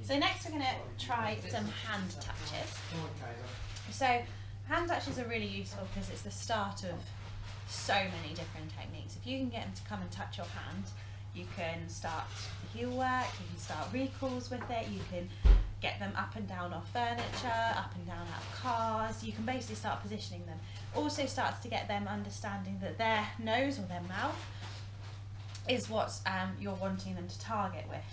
So next we're going to try some hand touches. So hand touches are really useful because it's the start of so many different techniques. If you can get them to come and touch your hand, you can start the heel work, you can start recalls with it, you can get them up and down off furniture, up and down out of cars, you can basically start positioning them. Also starts to get them understanding that their nose or their mouth is what you're wanting them to target with,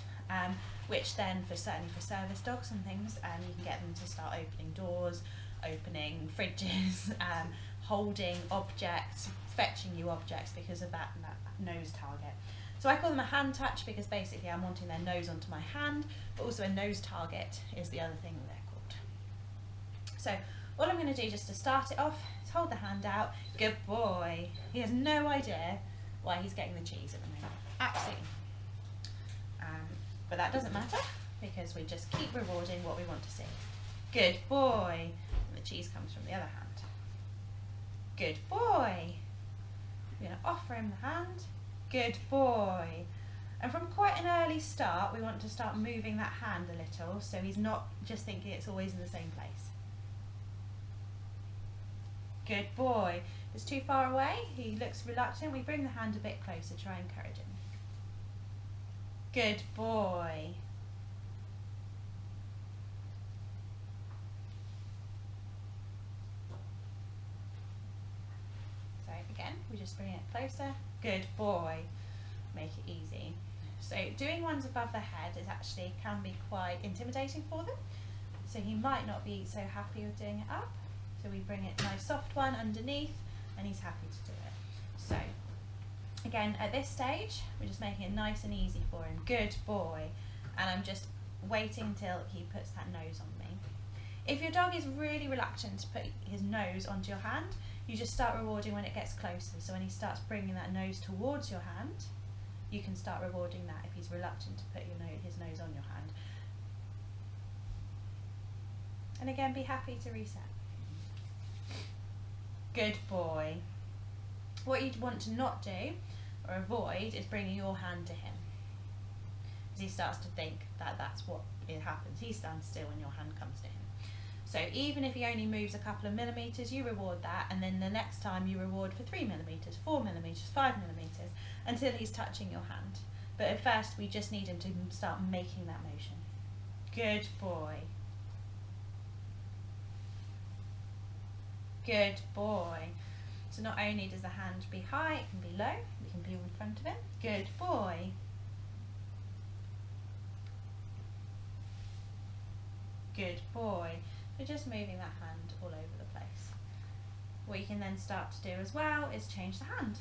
which then certainly for service dogs and things, you can get them to start opening doors, opening fridges, holding objects, fetching you objects because of that nose target. So I call them a hand touch because basically I'm wanting their nose onto my hand, but also a nose target is the other thing that they're called. So what I'm going to do just to start it off is hold the hand out. Good boy. He has no idea why he's getting the cheese at the moment. Absolutely. But that doesn't matter because we just keep rewarding what we want to see. Good boy. And the cheese comes from the other hand. Good boy. We're going to offer him the hand. Good boy. And from quite an early start, we want to start moving that hand a little so he's not just thinking it's always in the same place. Good boy. If it's too far away, he looks reluctant, we bring the hand a bit closer, try and encourage him. Good boy. So again, we just bring it closer. Good boy. Make it easy. So doing ones above the head can be quite intimidating for them. So he might not be so happy with doing it up. So we bring it a nice soft one underneath and he's happy to do it. So again, at this stage, we're just making it nice and easy for him. Good boy. And I'm just waiting until he puts that nose on me. If your dog is really reluctant to put his nose onto your hand, you just start rewarding when it gets closer. So when he starts bringing that nose towards your hand, you can start rewarding that if he's reluctant to put his nose on your hand. And again, be happy to reset. Good boy. What you'd want to not do or avoid is bringing your hand to him. As he starts to think that that's what it happens. He stands still when your hand comes to him. So even if he only moves a couple of millimetres, you reward that, and then the next time you reward for 3 millimetres, 4 millimetres, 5 millimetres, until he's touching your hand. But at first we just need him to start making that motion. Good boy. Good boy. So not only does the hand be high, it can be low, it can be in front of him. Good boy. Good boy. So just moving that hand all over the place. What you can then start to do as well is change the hand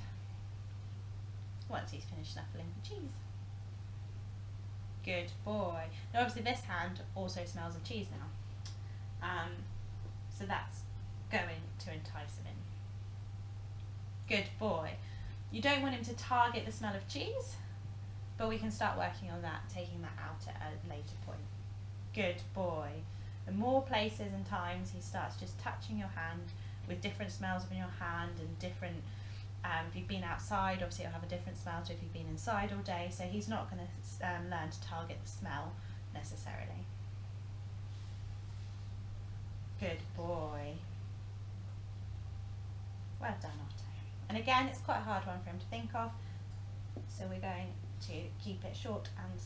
once he's finished snuffling the cheese. Good boy. Now obviously this hand also smells of cheese now. So that's going to entice him in. Good boy. You don't want him to target the smell of cheese, but we can start working on that, taking that out at a later point. Good boy. The more places and times he starts just touching your hand with different smells in your hand and different, if you've been outside, obviously it'll have a different smell to if you've been inside all day, so he's not going to learn to target the smell necessarily. Good boy. Well done, Otto. And again, it's quite a hard one for him to think of, so we're going to keep it short and